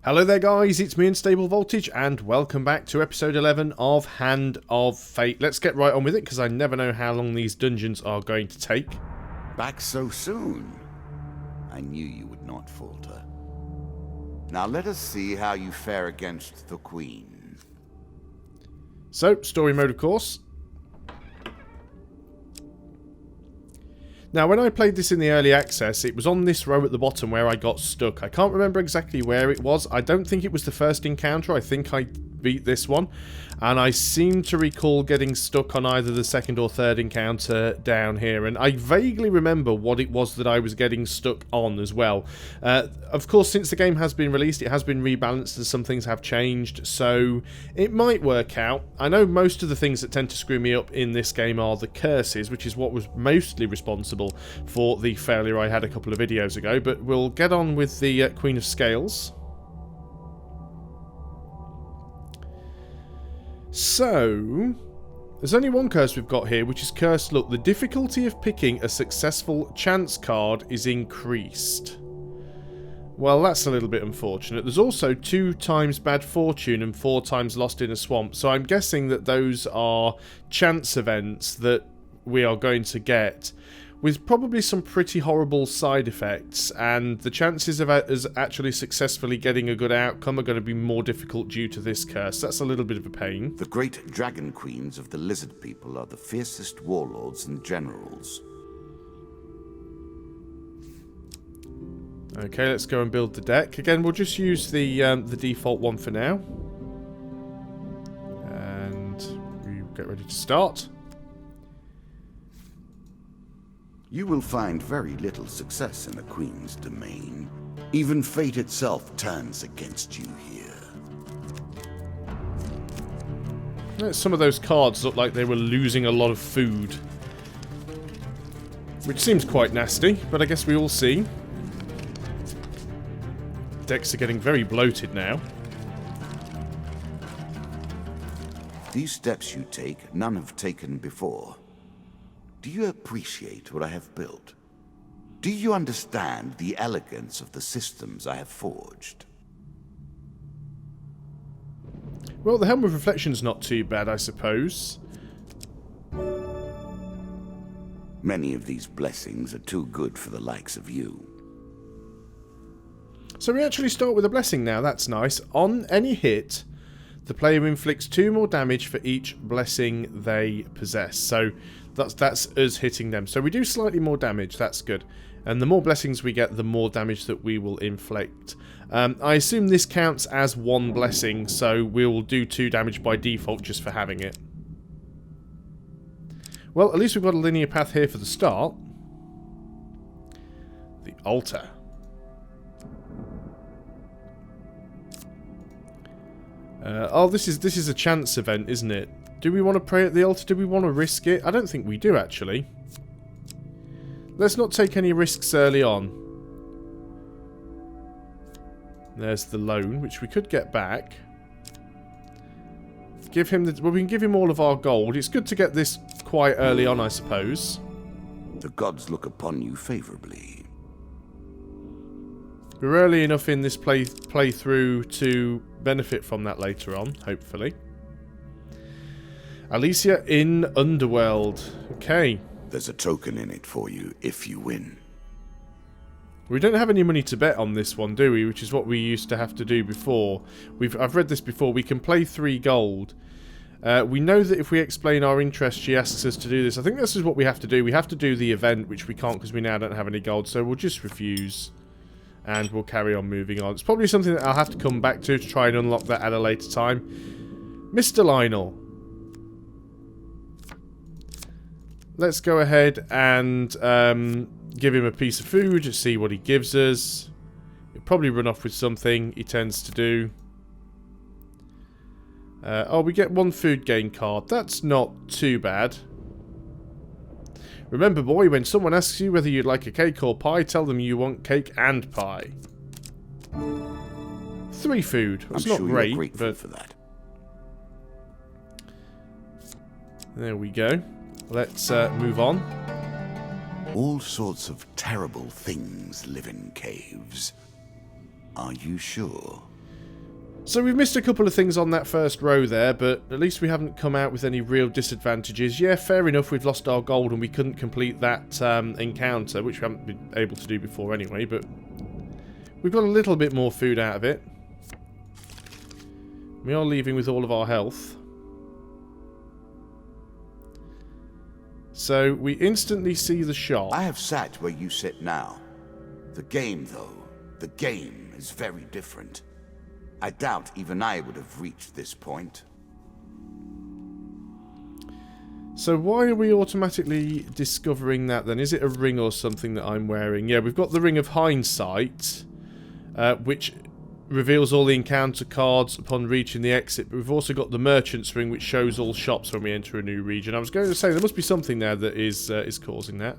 Hello there guys, it's me Unstable Voltage and welcome back to episode 11 of Hand of Fate. Let's get right on with it because I never know how long these dungeons are going to take. Back so soon? I knew you would not falter. Now let us see how you fare against the Queen. So, story mode of course. Now, when I played this in the early access, it was on this row at the bottom where I got stuck. I can't remember exactly where it was. I don't think it was the first encounter. I think I beat this one. And I seem to recall getting stuck on either the second or third encounter down here. And I vaguely remember what it was that I was getting stuck on as well. Of course, since the game has been released, it has been rebalanced and some things have changed. So it might work out. I know most of the things that tend to screw me up in this game are the curses, which is what was mostly responsible for the failure I had a couple of videos ago. But we'll get on with the Queen of Scales. So, there's only one curse we've got here, which is Cursed Luck. The difficulty of picking a successful chance card is increased. Well, that's a little bit unfortunate. There's also 2 times Bad Fortune and 4 times Lost in a Swamp. So I'm guessing that those are chance events that we are going to get, with probably some pretty horrible side effects, and the chances of us actually successfully getting a good outcome are going to be more difficult due to this curse. That's a little bit of a pain. The great dragon queens of the lizard people are the fiercest warlords and generals. Okay, let's go and build the deck. Again, we'll just use the default one for now. And we get ready to start. You will find very little success in the Queen's domain. Even fate itself turns against you here. Some of those cards look like they were losing a lot of food, which seems quite nasty, but I guess we all see. Decks are getting very bloated now. These steps you take, none have taken before. Do you appreciate what I have built? Do you understand the elegance of the systems I have forged? Well, the Helm of Reflection's not too bad, I suppose. Many of these blessings are too good for the likes of you. So we actually start with a blessing now, that's nice. On any hit, the player inflicts 2 more damage for each blessing they possess. So that's us hitting them. So we do slightly more damage, that's good. And the more blessings we get, the more damage that we will inflict. I assume this counts as 1 blessing, so we'll do 2 damage by default just for having it. Well, at least we've got a linear path here for the start. The altar. Oh, this is a chance event, isn't it? Do we want to pray at the altar? Do we want to risk it? I don't think we do, actually. Let's not take any risks early on. There's the loan, which we could get back. Give him the... Well, we can give him all of our gold. It's good to get this quite early on, I suppose. The gods look upon you favorably. We're early enough in this playthrough to benefit from that later on, hopefully. Alicia in Underworld. Okay. There's a token in it for you if you win. We don't have any money to bet on this one, do we? Which is what we used to have to do before. I've read this before. We can play 3 gold. We know that if we explain our interest, she asks us to do this. I think this is what we have to do. We have to do the event, which we can't because we now don't have any gold. So we'll just refuse. And we'll carry on moving on. It's probably something that I'll have to come back to try and unlock that at a later time. Mr. Lionel. Let's go ahead and give him a piece of food to see what he gives us. He'll probably run off with something. He tends to do. Oh, we get 1 food gain card. That's not too bad. Remember, boy, when someone asks you whether you'd like a cake or pie, tell them you want cake and pie. 3 food. It's not great, you're grateful but for that. There we go. Let's move on. All sorts of terrible things live in caves. Are you sure? So we've missed a couple of things on that first row there, but at least we haven't come out with any real disadvantages. Yeah, fair enough, we've lost our gold and we couldn't complete that encounter, which we haven't been able to do before anyway, but we've got a little bit more food out of it. We are leaving with all of our health. So we instantly see the shop. I have sat where you sit now. The game, though, the game is very different. I doubt even I would have reached this point. So why are we automatically discovering that then? Is it a ring or something that I'm wearing? Yeah, we've got the Ring of Hindsight, which reveals all the encounter cards upon reaching the exit. But we've also got the Merchant's Ring, which shows all shops when we enter a new region. I was going to say, there must be something there that is causing that.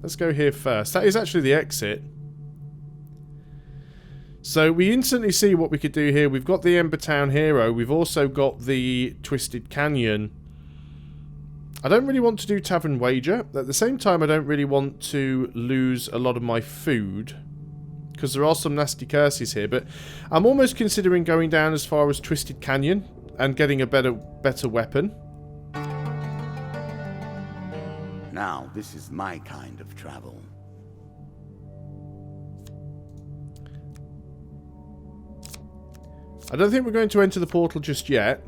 Let's go here first. That is actually the exit. So we instantly see what we could do here. We've got the Ember Town Hero. We've also got the Twisted Canyon. I don't really want to do Tavern Wager. At the same time, I don't really want to lose a lot of my food, because there are some nasty curses here. But I'm almost considering going down as far as Twisted Canyon and getting a better weapon. Now, this is my kind of travel. I don't think we're going to enter the portal just yet.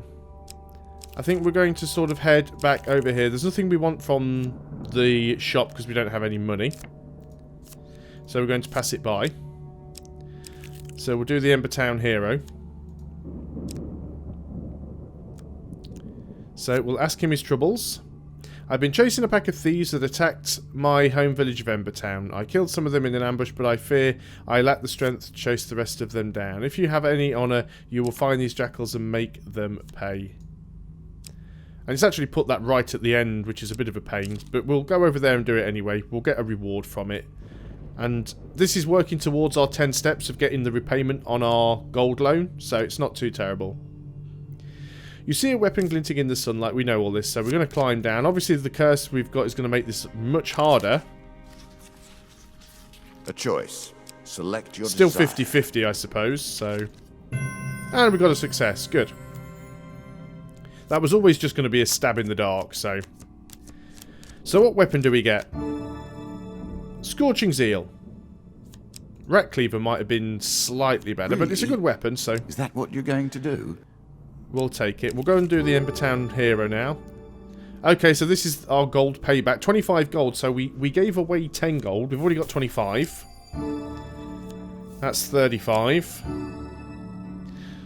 I think we're going to sort of head back over here. There's nothing we want from the shop because we don't have any money. So we're going to pass it by. So we'll do the Ember Town Hero. So we'll ask him his troubles. I've been chasing a pack of thieves that attacked my home village of Ember Town. I killed some of them in an ambush, but I fear I lack the strength to chase the rest of them down. If you have any honour, you will find these jackals and make them pay. And it's actually put that right at the end, which is a bit of a pain. But we'll go over there and do it anyway. We'll get a reward from it. And this is working towards our 10 steps of getting the repayment on our gold loan, so it's not too terrible. You see a weapon glinting in the sunlight. We know all this, so we're going to climb down. Obviously, the curse we've got is going to make this much harder. A choice. Select your Still desire. 50-50, I suppose, so... And we got a success. Good. That was always just going to be a stab in the dark, so... So what weapon do we get? Scorching Zeal. Rat Cleaver might have been slightly better, but it's a good weapon, so... Is that what you're going to do? We'll take it. We'll go and do the Ember Town Hero now. Okay, so this is our gold payback. 25 gold, so we gave away 10 gold. We've already got 25. That's 35.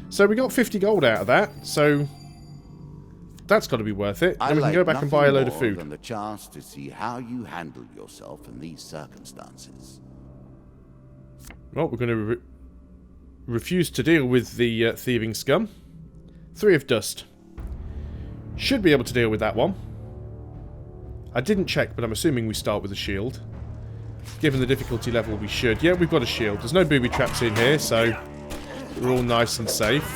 So we got 50 gold out of that, so... That's got to be worth it. Then we can go back and buy a load of food. Than the chance to see how you handle yourself in these circumstances. Well, we're going to refuse to deal with the thieving scum. 3 of dust. Should be able to deal with that one. I didn't check, but I'm assuming we start with a shield. Given the difficulty level, we should. Yeah, we've got a shield. There's no booby traps in here, so we're all nice and safe.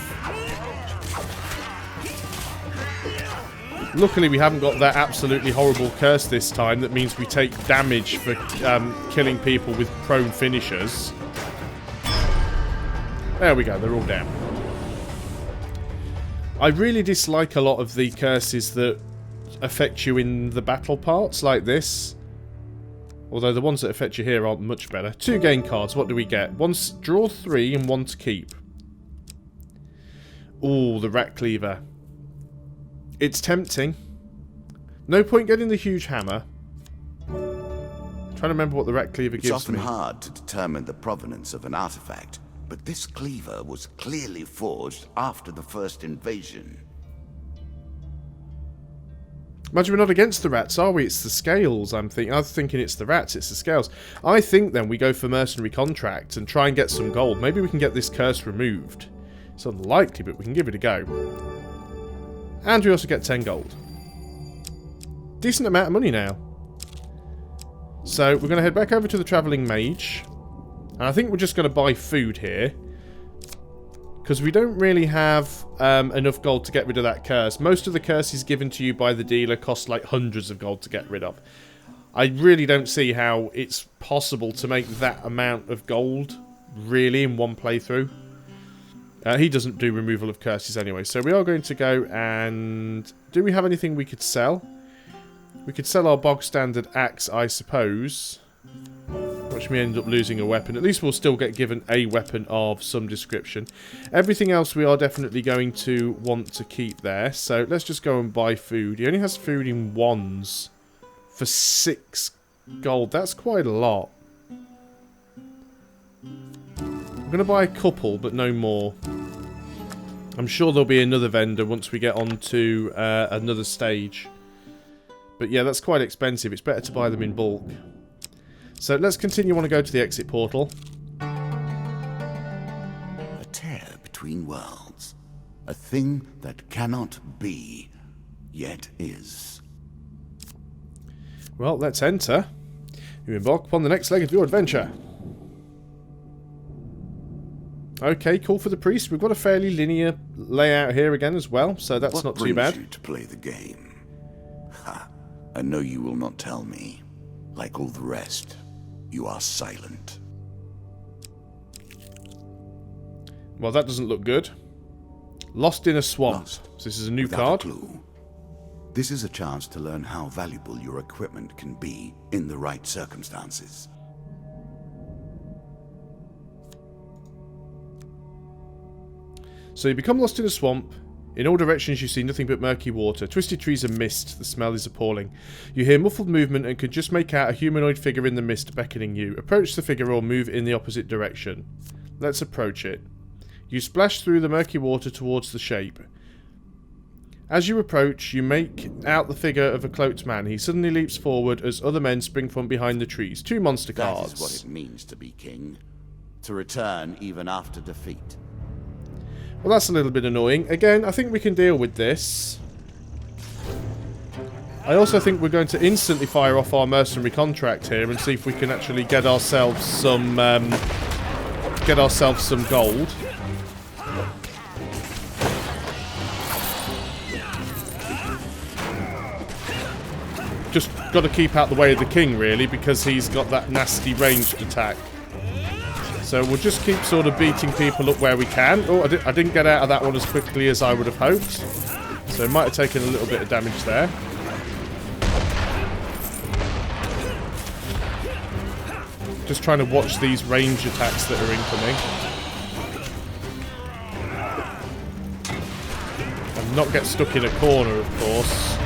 Luckily, we haven't got that absolutely horrible curse this time. That means we take damage for killing people with prone finishers. There we go. They're all down. I really dislike a lot of the curses that affect you in the battle parts like this. Although the ones that affect you here aren't much better. 2 gain cards, what do we get? Draw 3 and 1 to keep. Ooh, the Rat Cleaver. It's tempting. No point getting the huge hammer. I'm trying to remember what the Rat Cleaver gives me. It's often hard to determine the provenance of an artifact. But this cleaver was clearly forged after the first invasion. Imagine we're not against the rats, are we? It's the scales, I was thinking it's the rats, it's the scales. I think then we go for mercenary contract and try and get some gold. Maybe we can get this curse removed. It's unlikely, but we can give it a go. And we also get 10 gold. Decent amount of money now. So we're going to head back over to the Travelling Mage. And I think we're just going to buy food here. Because we don't really have enough gold to get rid of that curse. Most of the curses given to you by the dealer cost like hundreds of gold to get rid of. I really don't see how it's possible to make that amount of gold, really, in one playthrough. He doesn't do removal of curses anyway. So we are going to go and... Do we have anything we could sell? We could sell our bog standard axe, I suppose. Which may end up losing a weapon. At least we'll still get given a weapon of some description. Everything else we are definitely going to want to keep there. So let's just go and buy food. He only has food in wands for 6 gold. That's quite a lot. I'm going to buy a couple, but no more. I'm sure there'll be another vendor once we get on to another stage. But yeah, that's quite expensive. It's better to buy them in bulk. So let's continue on to go to the exit portal. A tear between worlds. A thing that cannot be, yet is. Well, let's enter. You embark upon the next leg of your adventure. Okay, call for the priest. We've got a fairly linear layout here again as well, so that's not too bad. What brings you to play the game? Ha! I know you will not tell me. Like all the rest, you are silent. Well, that doesn't look good. Lost in a swamp. Lost, So this is a new without card. a clue. This is a chance to learn how valuable your equipment can be in the right circumstances. So you become lost in a swamp. In all directions you see nothing but murky water, twisted trees and mist. The smell is appalling. You hear muffled movement and can just make out a humanoid figure in the mist beckoning you. Approach the figure or move in the opposite direction. Let's approach it. You splash through the murky water towards the shape. As you approach, you make out the figure of a cloaked man. He suddenly leaps forward as other men spring from behind the trees. 2 monster cards. That is what it means to be king. To return even after defeat. Well, that's a little bit annoying. Again, I think we can deal with this. I also think we're going to instantly fire off our mercenary contract here and see if we can actually get ourselves some gold. Just got to keep out the way of the king, really, because he's got that nasty ranged attack. So we'll just keep sort of beating people up where we can. Oh, I didn't get out of that one as quickly as I would have hoped. So it might have taken a little bit of damage there. Just trying to watch these range attacks that are incoming. And not get stuck in a corner, of course.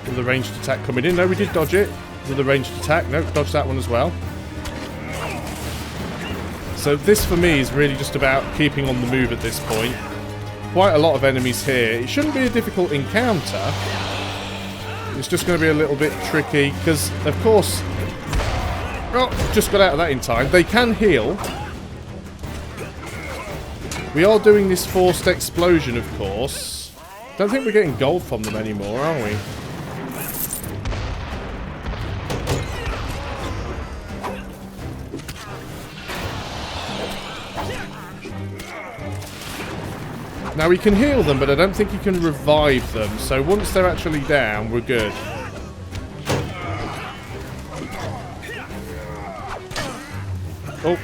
With a ranged attack coming in. No, we did dodge it. With a ranged attack. No, dodge that one as well. So this for me is really just about keeping on the move at this point. Quite a lot of enemies here. It shouldn't be a difficult encounter. It's just going to be a little bit tricky because, of course... Oh, just got out of that in time. They can heal. We are doing this forced explosion, of course. Don't think we're getting gold from them anymore, are we? Now we can heal them, but I don't think you can revive them. So once they're actually down, we're good. Oh.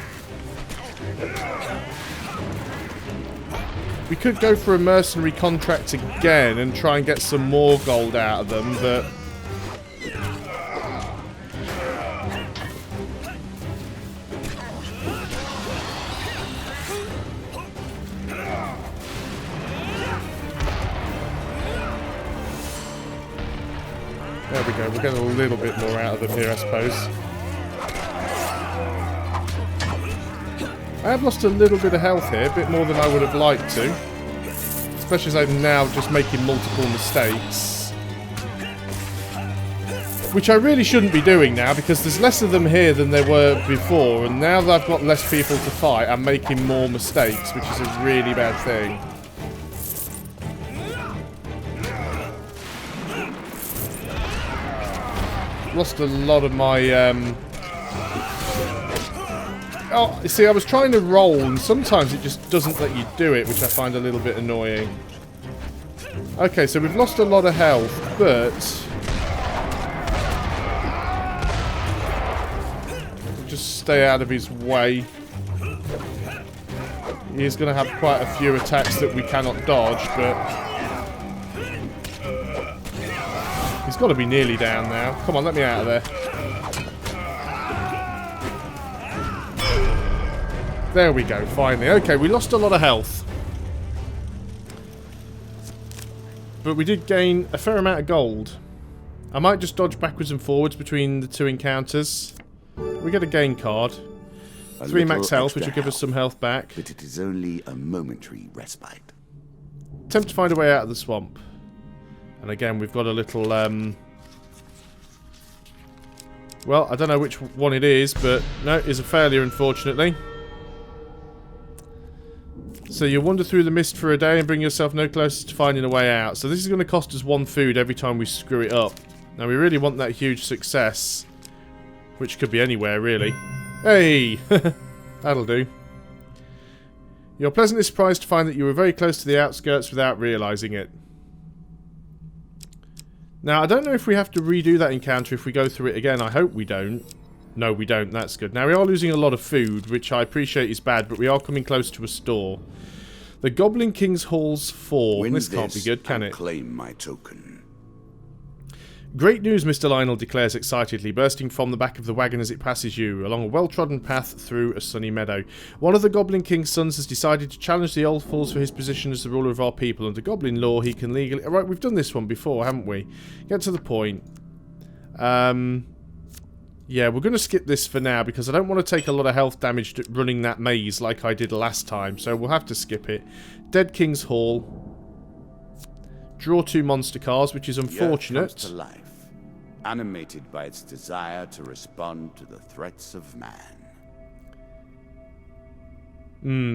We could go for a mercenary contract again and try and get some more gold out of them, but... There we go, we're getting a little bit more out of them here, I suppose. I have lost a little bit of health here, a bit more than I would have liked to. Especially as I'm now just making multiple mistakes. Which I really shouldn't be doing now, because there's less of them here than there were before, and now that I've got less people to fight, I'm making more mistakes, which is a really bad thing. Lost a lot of my, Oh, you see, I was trying to roll, and sometimes it just doesn't let you do it, which I find a little bit annoying. Okay, so we've lost a lot of health, but... We'll just stay out of his way. He's going to have quite a few attacks that we cannot dodge, but he's got to be nearly down now. Come on, let me out of there. There we go, finally. Okay, we lost a lot of health. But we did gain a fair amount of gold. I might just dodge backwards and forwards between the two encounters. We get a gain card. 3 max health, which will give us some health back. But it is only a momentary respite. Attempt to find a way out of the swamp. And again, we've got a little, well, I don't know which one it is, but no, it's a failure, unfortunately. So you wander through the mist for a day and bring yourself no closer to finding a way out. So this is going to cost us 1 food every time we screw it up. Now we really want that huge success, which could be anywhere, really. Hey! That'll do. You're pleasantly surprised to find that you were very close to the outskirts without realising it. Now, I don't know if we have to redo that encounter if we go through it again. I hope we don't. No, we don't. That's good. Now, we are losing a lot of food, which I appreciate is bad, but we are coming close to a store. The Goblin King's Hall's 4. This can't be good, can it? Claim my token. Great news, Mr. Lionel declares excitedly, bursting from the back of the wagon as it passes you, along a well-trodden path through a sunny meadow. One of the Goblin King's sons has decided to challenge the old fools for his position as the ruler of our people. Under Goblin law, he can legally... Right, we've done this one before, haven't we? Get to the point. Yeah, we're going to skip this for now, because I don't want to take a lot of health damage running that maze like I did last time, so we'll have to skip it. Dead King's Hall. Draw 2 monster cards, which is unfortunate. The earth comes to life, animated by its desire to respond to the threats of man.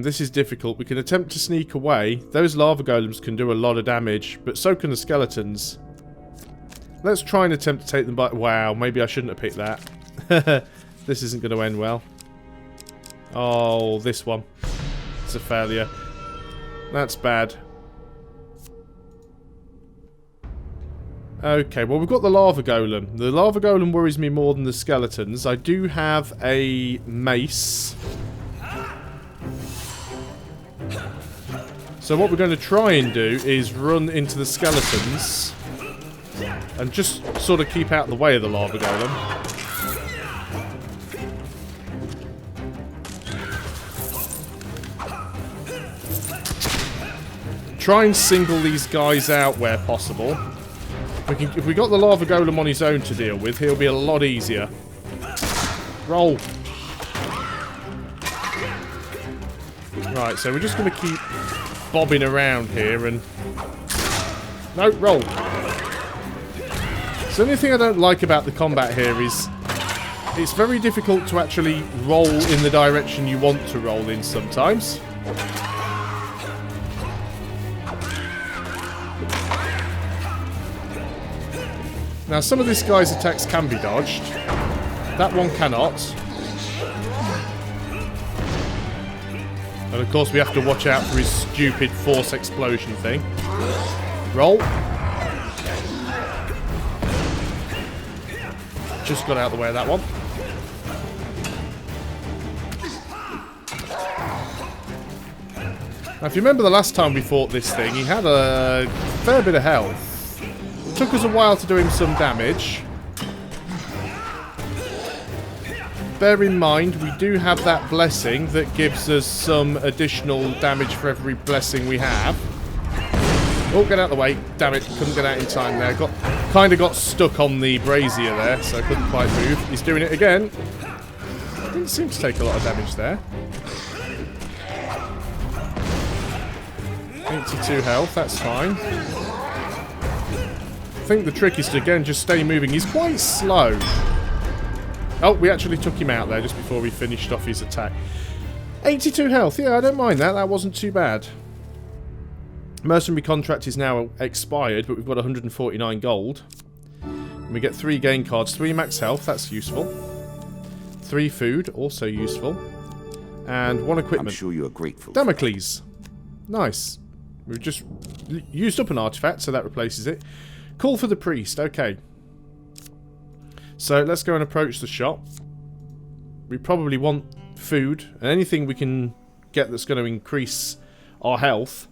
This is difficult. We can attempt to sneak away. Those lava golems can do a lot of damage, but so can the skeletons. Let's try and attempt to take them by... Wow, maybe I shouldn't have picked that. This isn't going to end well. Oh, this one. It's a failure. That's bad. Okay, well, we've got the lava golem. The lava golem worries me more than the skeletons. I do have a mace. So what we're going to try and do is run into the skeletons and just sort of keep out of the way of the lava golem. Try and single these guys out where possible. If we got the lava golem on his own to deal with, he'll be a lot easier. Roll. Right, so we're just going to keep bobbing around here and... No, roll. So the only thing I don't like about the combat here is it's very difficult to actually roll in the direction you want to roll in sometimes. Now, some of this guy's attacks can be dodged. That one cannot. And of course, we have to watch out for his stupid force explosion thing. Roll. Just got out of the way of that one. Now, if you remember the last time we fought this thing, he had a fair bit of health. Took us a while to do him some damage. Bear in mind, we do have that blessing that gives us some additional damage for every blessing we have. Oh, get out of the way. Damn it, couldn't get out in time there. Kind of got stuck on the brazier there, so I couldn't quite move. He's doing it again. Didn't seem to take a lot of damage there. 82 health, that's fine. I think the trick is to, again, just stay moving. He's quite slow. Oh, we actually took him out there just before we finished off his attack. 82 health. Yeah, I don't mind that. That wasn't too bad. Mercenary contract is now expired, but we've got 149 gold. And we get 3 gain cards. 3 max health. That's useful. 3 food. Also useful. And 1 equipment. I'm sure you are grateful. Damocles. Nice. We've just used up an artifact, so that replaces it. Call for the priest. Okay. So let's go and approach the shop. We probably want food and anything we can get that's going to increase our health.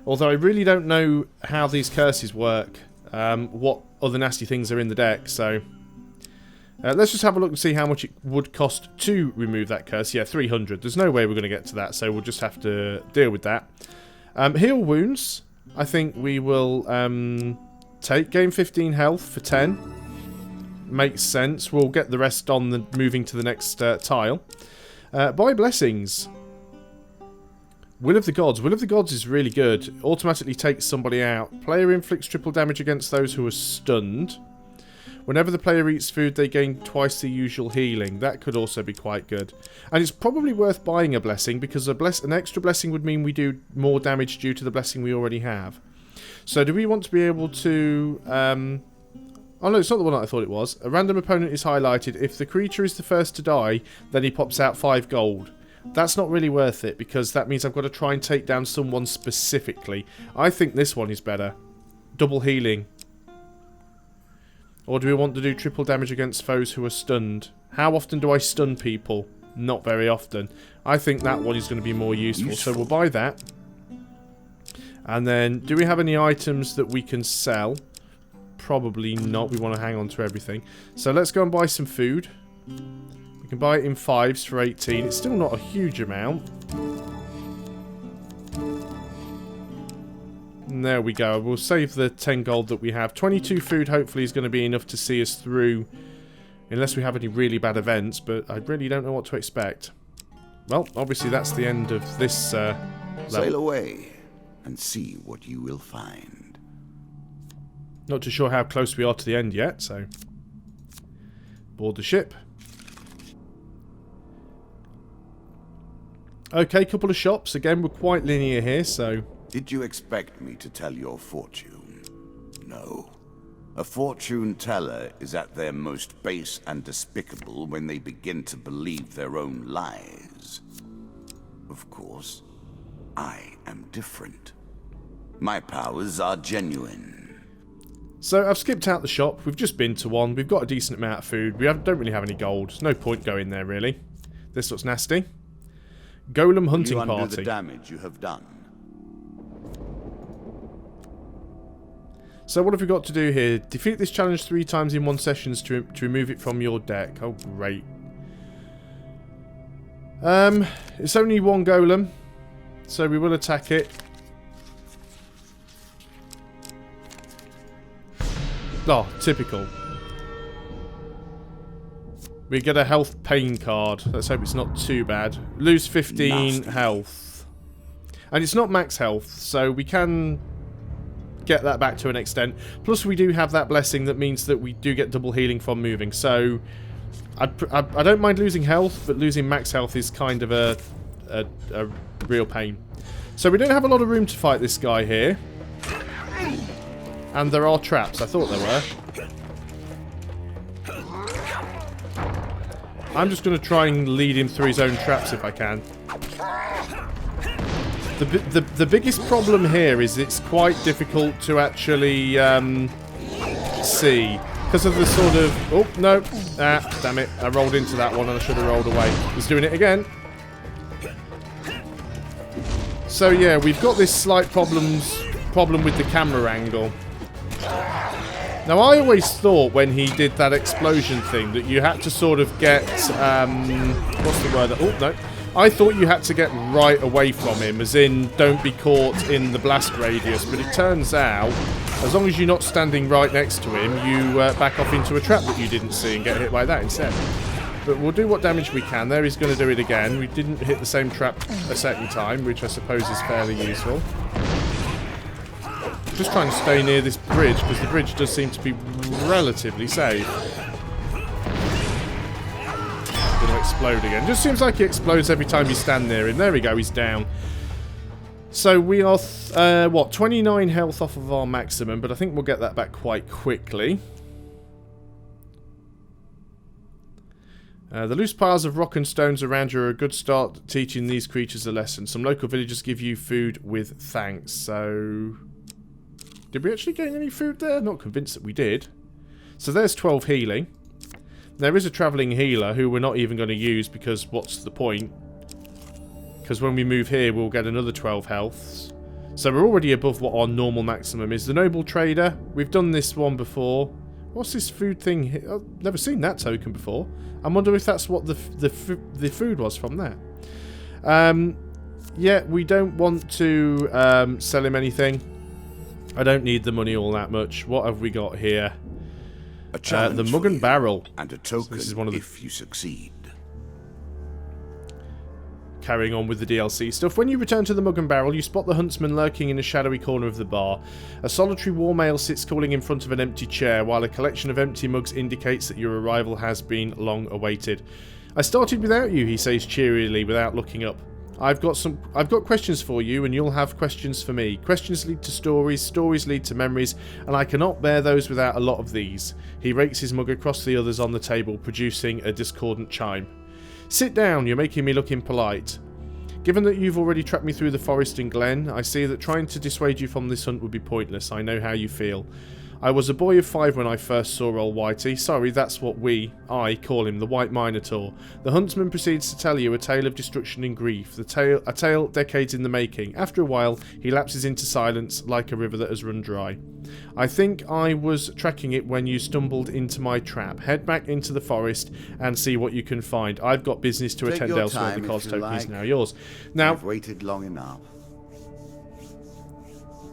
Although I really don't know how these curses work, what other nasty things are in the deck, so... let's just have a look and see how much it would cost to remove that curse. Yeah, 300. There's no way we're going to get to that, so we'll just have to deal with that. Heal wounds, I think we will take. Gain 15 health for 10. Makes sense. We'll get the rest on the moving to the next tile. Buy blessings. Will of the Gods. Will of the Gods is really good. Automatically takes somebody out. Player inflicts triple damage against those who are stunned. Whenever the player eats food, they gain twice the usual healing. That could also be quite good. And it's probably worth buying a blessing, because an extra blessing would mean we do more damage due to the blessing we already have. So do we want to be able to... oh no, it's not the one that I thought it was. A random opponent is highlighted. If the creature is the first to die, then he pops out 5 gold. That's not really worth it, because that means I've got to try and take down someone specifically. I think this one is better. Double healing. Or do we want to do triple damage against foes who are stunned? How often do I stun people? Not very often. I think that one is going to be more useful. So we'll buy that. And then, do we have any items that we can sell? Probably not. We want to hang on to everything. So let's go and buy some food. We can buy it in 5s for 18. It's still not a huge amount. And there we go. We'll save the 10 gold that we have. 22 food hopefully is going to be enough to see us through. Unless we have any really bad events. But I really don't know what to expect. Well, obviously that's the end of this level. Sail away and see what you will find. Not too sure how close we are to the end yet, so... board the ship. Okay, couple of shops. Again, we're quite linear here, so... Did you expect me to tell your fortune? No. A fortune teller is at their most base and despicable when they begin to believe their own lies. Of course, I am different. My powers are genuine. So I've skipped out the shop. We've just been to one. We've got a decent amount of food. We don't really have any gold. There's no point going there, really. This looks nasty. Golem hunting party. You undo party. the damage you have done. So what have we got to do here? Defeat this challenge 3 times in 1 session to remove it from your deck. Oh, great. It's only 1 golem, so we will attack it. Oh, typical. We get a health pain card. Let's hope it's not too bad. Lose 15 health. And it's not max health, so we can get that back to an extent. Plus we do have that blessing that means that we do get double healing from moving. So I don't mind losing health, but losing max health is kind of a real pain. So we don't have a lot of room to fight this guy here. And there are traps. I thought there were. I'm just going to try and lead him through his own traps if I can. The biggest problem here is it's quite difficult to actually see. Because of the sort of... oh, no. Ah, damn it. I rolled into that one and I should have rolled away. He's doing it again. So yeah, we've got this slight problem with the camera angle. Now, I always thought when he did that explosion thing that you had to sort of get, what's the word? Oh, no. I thought you had to get right away from him, as in, don't be caught in the blast radius. But it turns out, as long as you're not standing right next to him, you back off into a trap that you didn't see and get hit by that instead. But we'll do what damage we can. There, he's going to do it again. We didn't hit the same trap a second time, which I suppose is fairly useful. Just trying to stay near this bridge, because the bridge does seem to be relatively safe. Going to explode again. Just seems like it explodes every time you stand near him. There we go, he's down. So we are, what, 29 health off of our maximum, but I think we'll get that back quite quickly. The loose piles of rock and stones around you are a good start at teaching these creatures a lesson. Some local villagers give you food with thanks, so... did we actually gain any food there? Not convinced that we did. So there's 12 healing. There is a travelling healer who we're not even going to use because what's the point? because when we move here, we'll get another 12 healths. So we're already above what our normal maximum is. The Noble Trader, we've done this one before. What's this food thing here? I've never seen that token before. I wonder if that's what the food was from there. Yeah, we don't want to sell him anything. I don't need the money all that much. What have we got here? A challenge the Mug and Barrel. and a token So this is one of the if you succeed. Carrying on with the DLC stuff. When you return to the Mug and Barrel, you spot the huntsman lurking in a shadowy corner of the bar. A solitary war male sits cooling in front of an empty chair, while a collection of empty mugs indicates that your arrival has been long awaited. I started without you, he says cheerily without looking up. I've got questions for you, and you'll have questions for me. Questions lead to stories, stories lead to memories, and I cannot bear those without a lot of these. He rakes his mug across the others on the table, producing a discordant chime. Sit down, you're making me look impolite. Given that you've already tracked me through the forest and glen, I see that trying to dissuade you from this hunt would be pointless. I know how you feel. I was a boy of 5 when I first saw old Whitey. Sorry, that's what I call him, the White Minotaur. The huntsman proceeds to tell you a tale of destruction and grief, a tale decades in the making. After a while, he lapses into silence like a river that has run dry. I think I was tracking it when you stumbled into my trap. Head back into the forest and see what you can find. I've got business to attend elsewhere. The cards token is now yours. Now, I've waited long enough.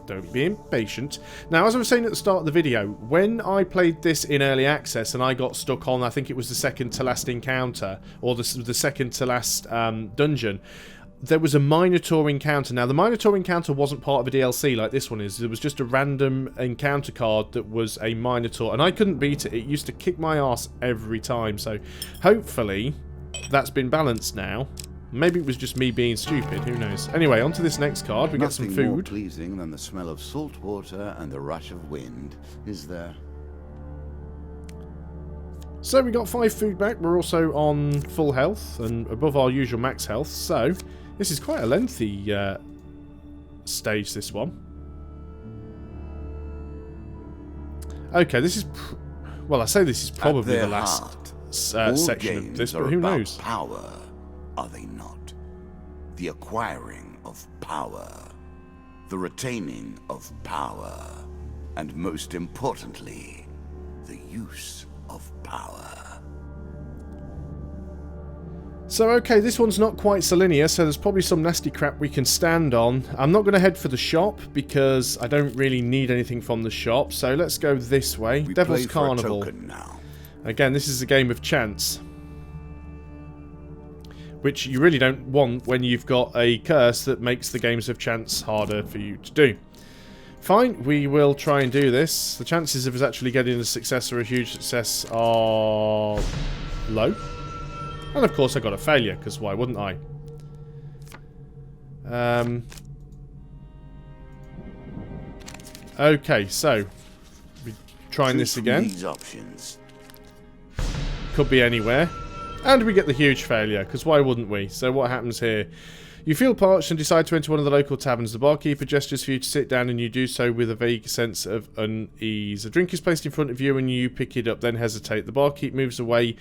don't be impatient. Now, as I was saying at the start of the video, when I played this in early access and I got stuck on, I think it was the second to last encounter, or the second to last dungeon, there was a Minotaur encounter. Now, the Minotaur encounter wasn't part of a DLC like this one is. It was just a random encounter card that was a Minotaur, and I couldn't beat it. It used to kick my ass every time, so hopefully that's been balanced now. Maybe it was just me being stupid, who knows. Anyway, on to this next card. We get some Nothing more food. pleasing than the smell of salt water and the rush of wind, is there? So we got 5 food back. We're also on full health and above our usual max health. So this is quite a lengthy stage, this one. Okay, this is... well, I say this is probably the last section of this, but who knows? Power, are they not? The acquiring of power, the retaining of power, and most importantly, the use of power. So, okay, this one's not quite so linear, so there's probably some nasty crap we can stand on. I'm not going to head for the shop, because I don't really need anything from the shop, so let's go this way. We Devil's play for a Carnival. token now. Again, this is a game of chance, which you really don't want when you've got a curse that makes the games of chance harder for you to do. Fine, we will try and do this. The chances of us actually getting a success or a huge success are low. And of course I got a failure, because why wouldn't I? Okay, so we're trying this again. These options. Could be anywhere. And we get the huge failure, because why wouldn't we? So what happens here? You feel parched and decide to enter one of the local taverns. The barkeeper gestures for you to sit down, and you do so with a vague sense of unease. A drink is placed in front of you and you pick it up, then hesitate. The barkeep moves away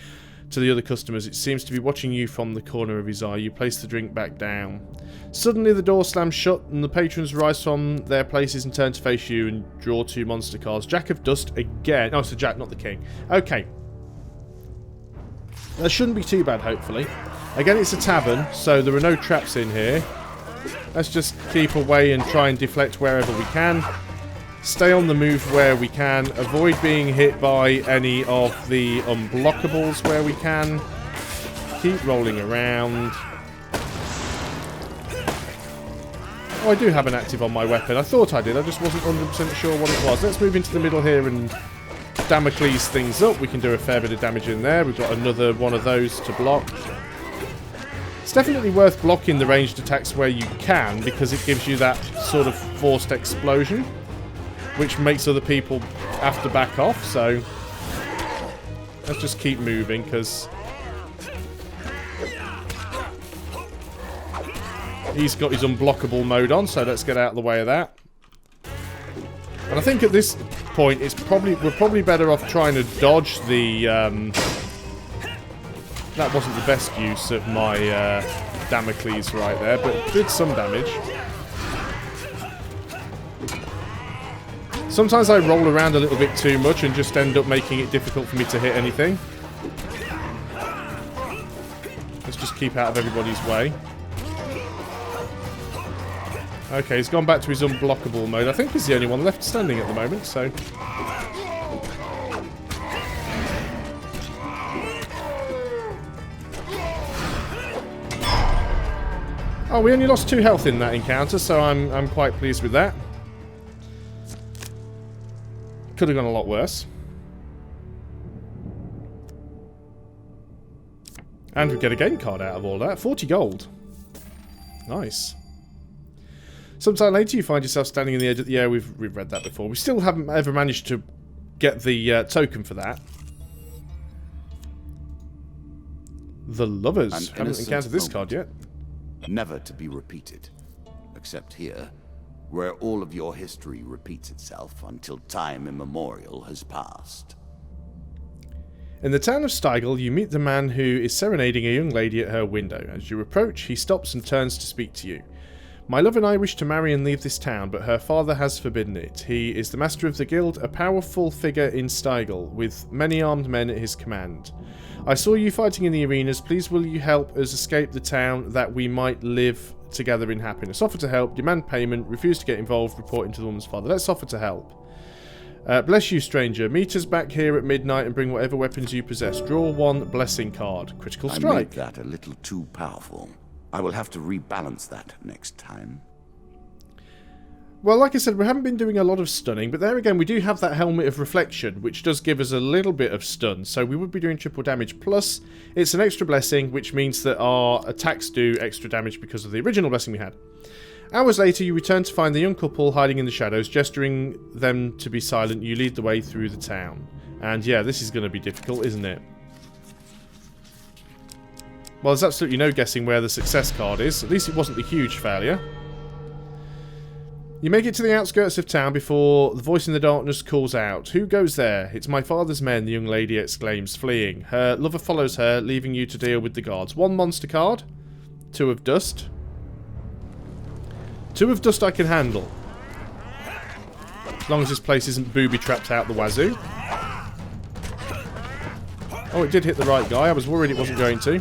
to the other customers. It seems to be watching you from the corner of his eye. You place the drink back down. Suddenly the door slams shut and the patrons rise from their places and turn to face you and draw 2 monster cards. Jack of Dust again. Oh, it's the Jack, not the King. Okay. That shouldn't be too bad, hopefully. Again, it's a tavern, so there are no traps in here. Let's just keep away and try and deflect wherever we can. Stay on the move where we can. Avoid being hit by any of the unblockables where we can. Keep rolling around. Oh, I do have an active on my weapon. I thought I did. I just wasn't 100% sure what it was. Let's move into the middle here and Damocles things up. We can do a fair bit of damage in there. We've got another one of those to block. It's definitely worth blocking the ranged attacks where you can, because it gives you that sort of forced explosion, which makes other people have to back off. So let's just keep moving, because he's got his unblockable mode on, so let's get out of the way of that. And I think at this point we're probably better off trying to dodge the that wasn't the best use of my Damocles right there, but did some damage. Sometimes I roll around a little bit too much and just end up making it difficult for me to hit anything. Let's just keep out of everybody's way. Okay, he's gone back to his unblockable mode. I think he's the only one left standing at the moment, so... Oh, we only lost 2 health in that encounter, so I'm quite pleased with that. Could have gone a lot worse. And we get a game card out of all that. 40 gold. Nice. Sometime later you find yourself standing in the edge of the air. We've read that before. We still haven't ever managed to get the token for that. The Lovers. Haven't encountered this card yet. Never to be repeated. Except here, where all of your history repeats itself until time immemorial has passed. In the town of Steigl, you meet the man who is serenading a young lady at her window. As you approach, he stops and turns to speak to you. My love and I wish to marry and leave this town, but her father has forbidden it. He is the master of the guild, a powerful figure in Steigl, with many armed men at his command. I saw you fighting in the arenas. Please will you help us escape the town that we might live together in happiness. Offer to help, demand payment, refuse to get involved, reporting to the woman's father. Let's offer to help. Bless you, stranger. Meet us back here at midnight and bring whatever weapons you possess. Draw 1 blessing card. Critical strike. I made that a little too powerful. I will have to rebalance that next time. Well, like I said, we haven't been doing a lot of stunning, but there again, we do have that Helmet of Reflection, which does give us a little bit of stun, so we would be doing triple damage. Plus, it's an extra blessing, which means that our attacks do extra damage because of the original blessing we had. Hours later, you return to find the young couple hiding in the shadows, gesturing them to be silent. You lead the way through the town. And yeah, this is going to be difficult, isn't it? Well, there's absolutely no guessing where the success card is. At least it wasn't a huge failure. You make it to the outskirts of town before the voice in the darkness calls out. Who goes there? It's my father's men, the young lady exclaims, fleeing. Her lover follows her, leaving you to deal with the guards. 1 monster card. 2 of dust. 2 of dust I can handle. As long as this place isn't booby-trapped out the wazoo. Oh, it did hit the right guy. I was worried it wasn't going to.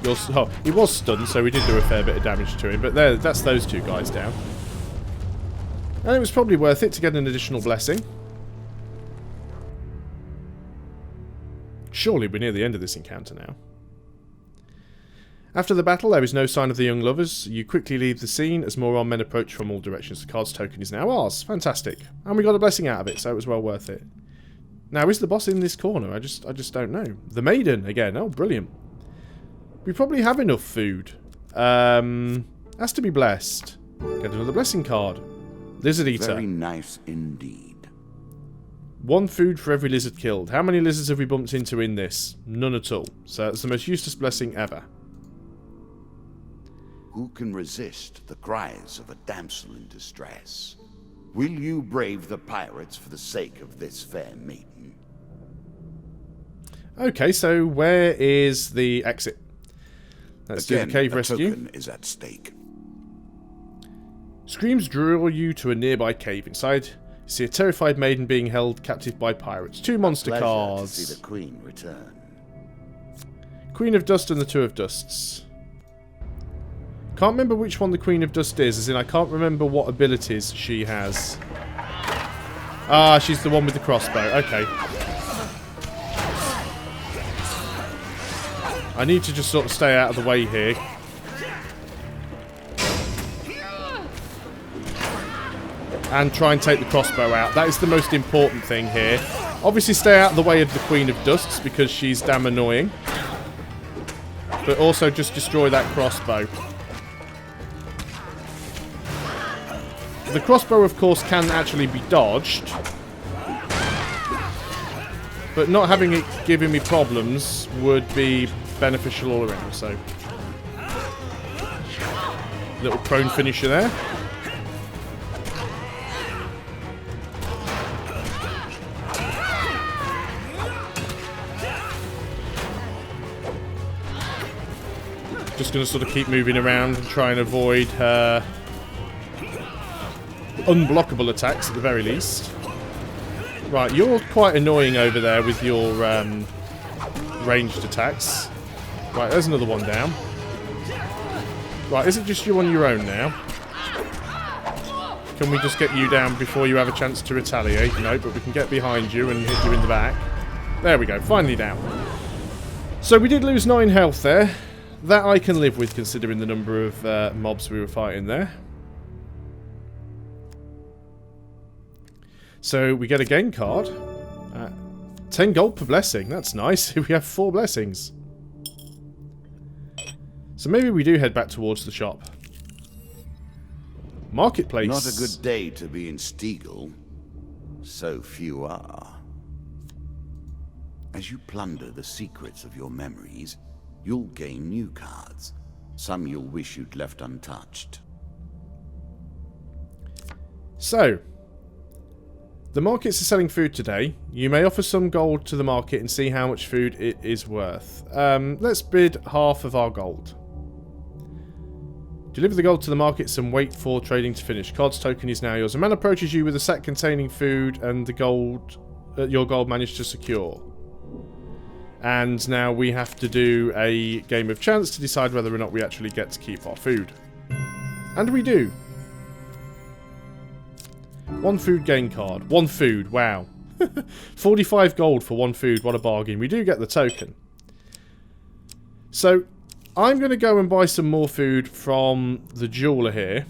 Oh, he was stunned, so we did do a fair bit of damage to him. But there, that's those 2 guys down. And it was probably worth it to get an additional blessing. Surely we're near the end of this encounter now. After the battle, there is no sign of the young lovers. You quickly leave the scene as more armed men approach from all directions. The card's token is now ours. Fantastic. And we got a blessing out of it, so it was well worth it. Now, is the boss in this corner? I just don't know. The maiden, again. Oh, brilliant. We probably have enough food. Has to be blessed. Get another blessing card. Lizard Eater. Very nice indeed. 1 food for every lizard killed. How many lizards have we bumped into in this? None at all. So it's the most useless blessing ever. Who can resist the cries of a damsel in distress? Will you brave the pirates for the sake of this fair maiden? Okay, so where is the exit? Let's do the cave rescue. Token is at stake. Screams draw you to a nearby cave. Inside, you see a terrified maiden being held captive by pirates. 2 monster cards. To see the queen return. Queen of Dust and the 2 of Dusts. Can't remember which one the Queen of Dust is, as in I can't remember what abilities she has. Ah, she's the one with the crossbow. Okay. I need to just sort of stay out of the way here. And try and take the crossbow out. That is the most important thing here. Obviously stay out of the way of the Queen of Dusts because she's damn annoying. But also just destroy that crossbow. The crossbow, of course, can actually be dodged. But not having it giving me problems would be beneficial all around, so. Little prone finisher there. Just going to sort of keep moving around and try and avoid her unblockable attacks at the very least. Right, you're quite annoying over there with your ranged attacks. Right, there's another one down. Right, is it just you on your own now? Can we just get you down before you have a chance to retaliate? No, but we can get behind you and hit you in the back. There we go, finally down. So we did lose 9 health there. That I can live with, considering the number of mobs we were fighting there. So we get a gain card. 10 gold per blessing, that's nice. We have 4 blessings. So maybe we do head back towards the shop. Marketplace. Not a good day to be in Stiegel. So few are. As you plunder the secrets of your memories, you'll gain new cards. Some you'll wish you'd left untouched. So, the markets are selling food today. You may offer some gold to the market and see how much food it is worth. Let's bid half of our gold. Deliver the gold to the markets and wait for trading to finish. Cards token is now yours. A man approaches you with a sack containing food and the gold your gold managed to secure. And now we have to do a game of chance to decide whether or not we actually get to keep our food. And we do. 1 food gain card. 1 food, wow. 45 gold for 1 food, what a bargain. We do get the token. So, I'm going to go and buy some more food from the jeweler here.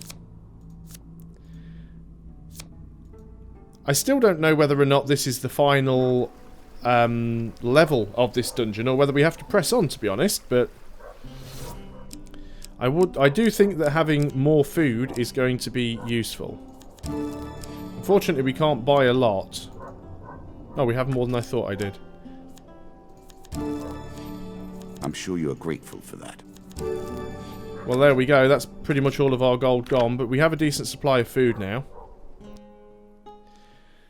I still don't know whether or not this is the final level of this dungeon, or whether we have to press on, to be honest, but I do think that having more food is going to be useful. Unfortunately, we can't buy a lot. Oh, we have more than I thought I did. I'm sure you're grateful for that. Well, there we go. That's pretty much all of our gold gone, but we have a decent supply of food now.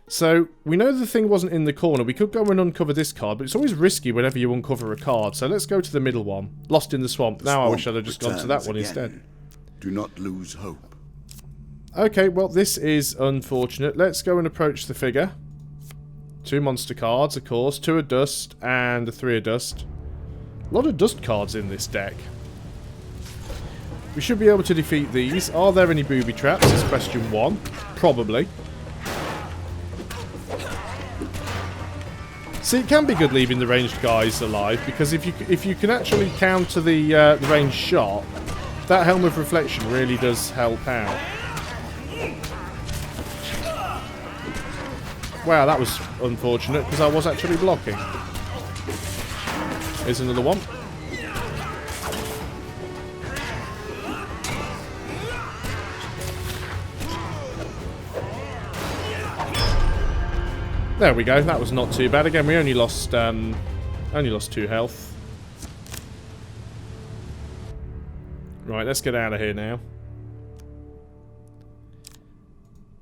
So, we know the thing wasn't in the corner. We could go and uncover this card, but it's always risky whenever you uncover a card. So let's go to the middle one. Lost in the swamp. Now I wish I'd have just gone to that one instead. Do not lose hope. Okay, well, this is unfortunate. Let's go and approach the figure. 2 monster cards, of course. 2 of dust and a 3 of dust. A lot of dust cards in this deck. We should be able to defeat these. Are there any booby traps? Is question 1. Probably. See, it can be good leaving the ranged guys alive, because if you can actually counter the ranged shot, that Helm of Reflection really does help out. Wow, that was unfortunate, because I was actually blocking. Here's another one. There we go, that was not too bad. Again, we only lost 2 health. Right, let's get out of here now.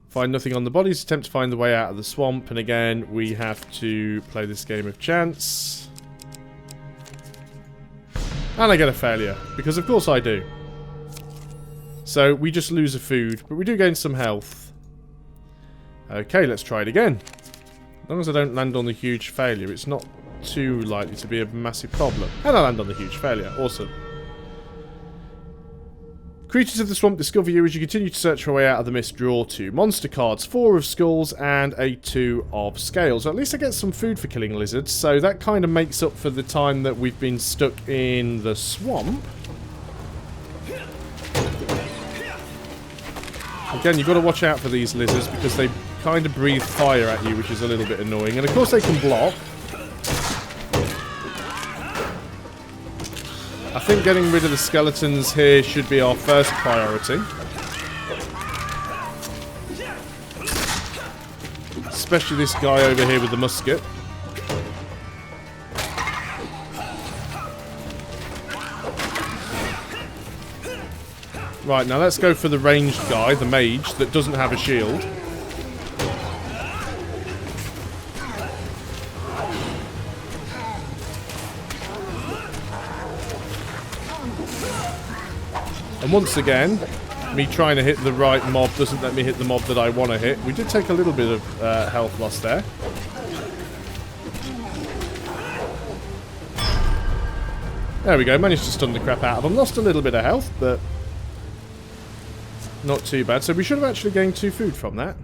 Find nothing on the bodies, attempt to find the way out of the swamp, and again, we have to play this game of chance. And I get a failure, because of course I do. So, we just lose a food, but we do gain some health. Okay, let's try it again. As long as I don't land on the huge failure, it's not too likely to be a massive problem. And I land on the huge failure. Awesome. Creatures of the swamp discover you as you continue to search your way out of the mist. Draw 2 monster cards, 4 of skulls and a 2 of scales. At least I get some food for killing lizards, so that kind of makes up for the time that we've been stuck in the swamp. Again, you've got to watch out for these lizards because they kind of breathe fire at you, which is a little bit annoying. And of course they can block. I think getting rid of the skeletons here should be our first priority. Especially this guy over here with the musket. Right, now let's go for the ranged guy, the mage, that doesn't have a shield. And once again, me trying to hit the right mob doesn't let me hit the mob that I want to hit. We did take a little bit of health loss there. There we go, managed to stun the crap out of them. Lost a little bit of health, but not too bad. So we should have actually gained 2 food from that.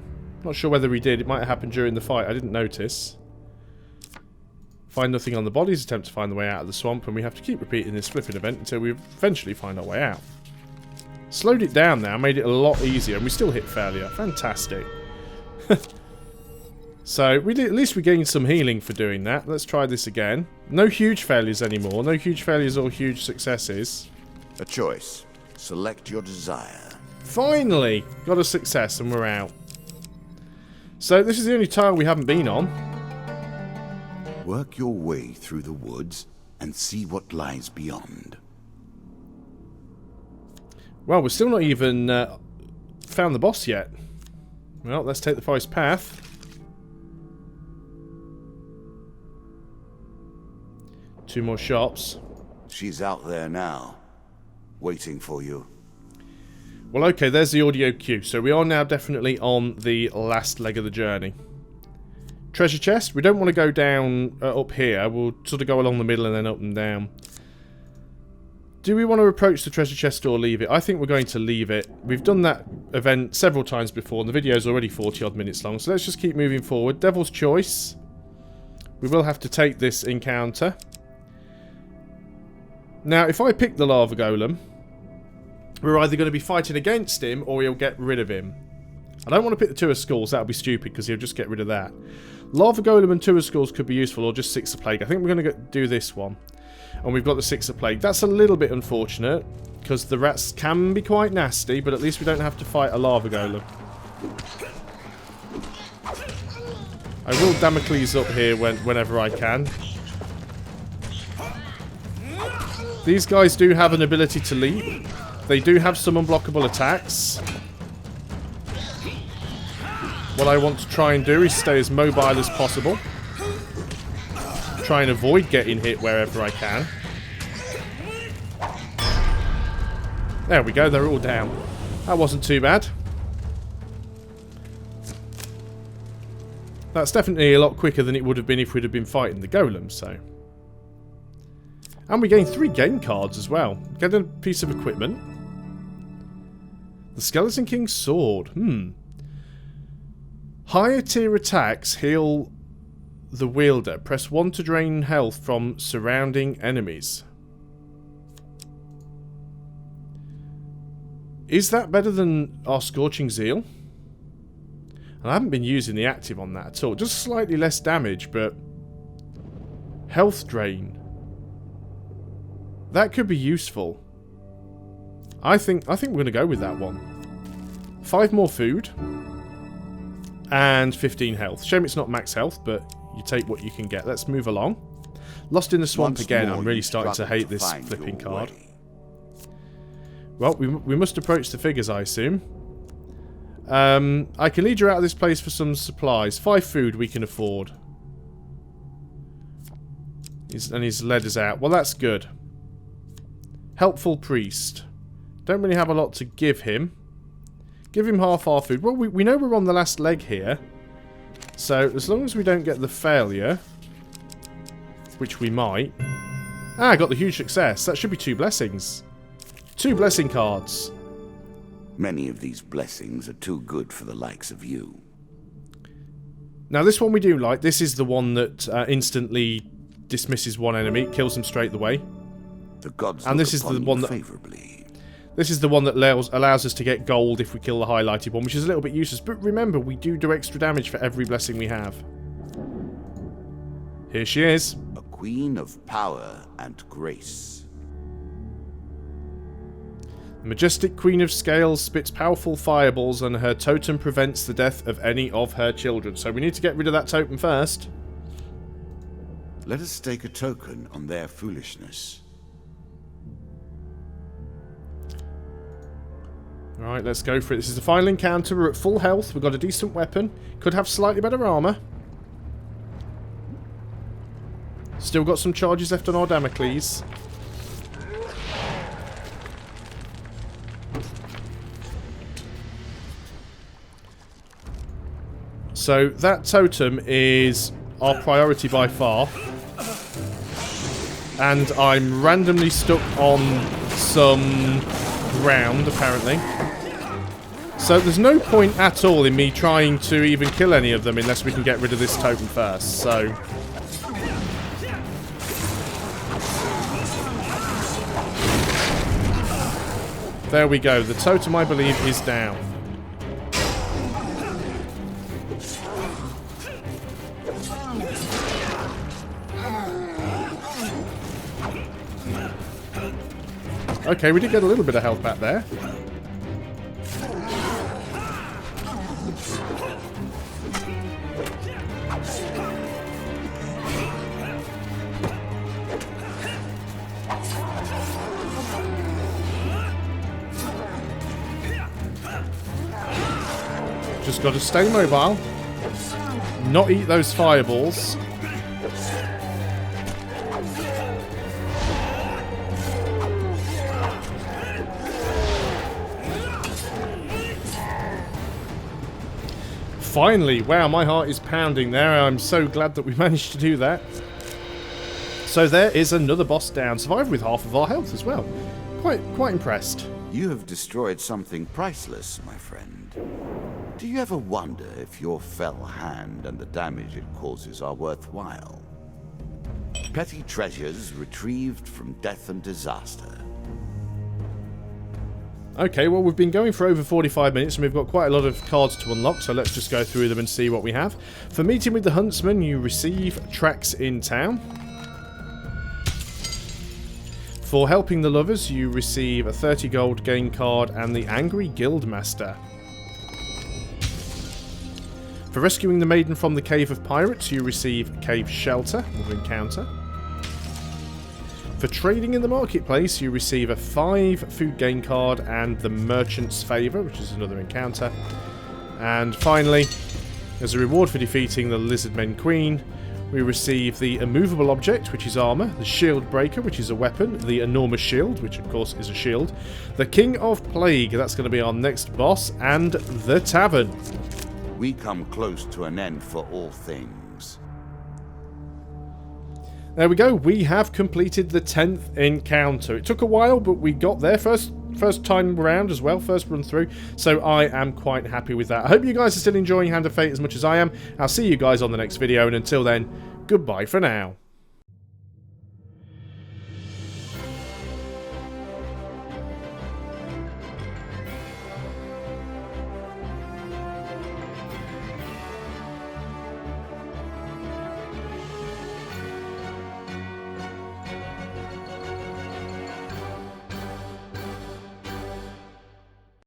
Not sure whether we did. It might have happened during the fight. I didn't notice. Find nothing on the bodies. Attempt to find the way out of the swamp. And we have to keep repeating this flipping event until we eventually find our way out. Slowed it down now. Made it a lot easier. And we still hit failure. Fantastic. So, at least we gained some healing for doing that. Let's try this again. No huge failures anymore. No huge failures or huge successes. A choice. Select your desire. Finally! Got a success and we're out. So, this is the only tile we haven't been on. Work your way through the woods and see what lies beyond. Well, we're still not even found the boss yet. Well, let's take the forest path. Two more shops. She's out there now, waiting for you. Well, okay, there's the audio cue. So we are now definitely on the last leg of the journey. Treasure chest. We don't want to go down up here. We'll sort of go along the middle and then up and down. Do we want to approach the treasure chest or leave it? I think we're going to leave it. We've done that event several times before, and the video is already 40-odd minutes long. So let's just keep moving forward. Devil's Choice. We will have to take this encounter. Now, if I pick the lava golem, we're either going to be fighting against him or he'll get rid of him. I don't want to pick the Two of Skulls. That would be stupid because he'll just get rid of that. Lava golem and Two of Skulls could be useful, or just Six of Plague. I think we're going to do this one. And we've got the Six of Plague. That's a little bit unfortunate because the rats can be quite nasty, but at least we don't have to fight a lava golem. I will Damocles up here whenever I can. These guys do have an ability to leap. They do have some unblockable attacks. What I want to try and do is stay as mobile as possible. Try and avoid getting hit wherever I can. There we go, they're all down. That wasn't too bad. That's definitely a lot quicker than it would have been if we'd have been fighting the golem, so... And we gained 3 game cards as well. Get a piece of equipment. The Skeleton King's Sword. Higher tier attacks heal the wielder. Press 1 to drain health from surrounding enemies. Is that better than our Scorching Zeal? I haven't been using the active on that at all. Just slightly less damage, but... Health drain. That could be useful. I think we're going to go with that one. 5 more food. And 15 health. Shame it's not max health, but you take what you can get. Let's move along. Lost in the Swamp again. I'm really starting to hate this flipping card. Well, we must approach the figures, I assume. I can lead you out of this place for some supplies. 5 food we can afford. And he's led us out. Well, that's good. Helpful Priest. Don't really have a lot to give him. Give him half our food. Well, we know we're on the last leg here. So, as long as we don't get the failure, which we might. Ah, I got the huge success. That should be 2 blessings. 2 blessing cards. Many of these blessings are too good for the likes of you. Now, this one we do like. This is the one that instantly dismisses one enemy, kills them straight away. The gods and this is the one that favorably. This is the one that allows us to get gold if we kill the highlighted one, which is a little bit useless. But remember, we do extra damage for every blessing we have. Here she is. A queen of power and grace. The majestic Queen of Scales spits powerful fireballs, and her totem prevents the death of any of her children. So we need to get rid of that totem first. Let us stake a token on their foolishness. Alright, let's go for it. This is the final encounter. We're at full health. We've got a decent weapon. Could have slightly better armor. Still got some charges left on our Damocles. So that totem is our priority by far. And I'm randomly stuck on some ground, apparently. So there's no point at all in me trying to even kill any of them unless we can get rid of this totem first, so... There we go. The totem, I believe, is down. Okay, we did get a little bit of health back there. Just got to stay mobile. Not eat those fireballs. Finally! Wow, my heart is pounding there. I'm so glad that we managed to do that. So there is another boss down. Survived with half of our health as well. Quite impressed. You have destroyed something priceless, my friend. Do you ever wonder if your fell hand and the damage it causes are worthwhile? Petty treasures retrieved from death and disaster. Okay, well, we've been going for over 45 minutes and we've got quite a lot of cards to unlock, so let's just go through them and see what we have. For meeting with the Huntsman, you receive tracks in town. For helping the lovers, you receive a 30 gold game card and the Angry Guildmaster. For rescuing the maiden from the Cave of Pirates, you receive Cave Shelter, or Encounter. For trading in the marketplace, you receive a 5 food gain card and the Merchant's Favour, which is another encounter. And finally, as a reward for defeating the Lizardmen Queen, we receive the Immovable Object, which is armour, the Shield Breaker, which is a weapon, the Enormous Shield, which of course is a shield, the King of Plague, that's going to be our next boss, and the Tavern. We come close to an end for all things. There we go. We have completed the 10th encounter. It took a while, but we got there. First time around as well. First run through. So I am quite happy with that. I hope you guys are still enjoying Hand of Fate as much as I am. I'll see you guys on the next video. And until then, goodbye for now.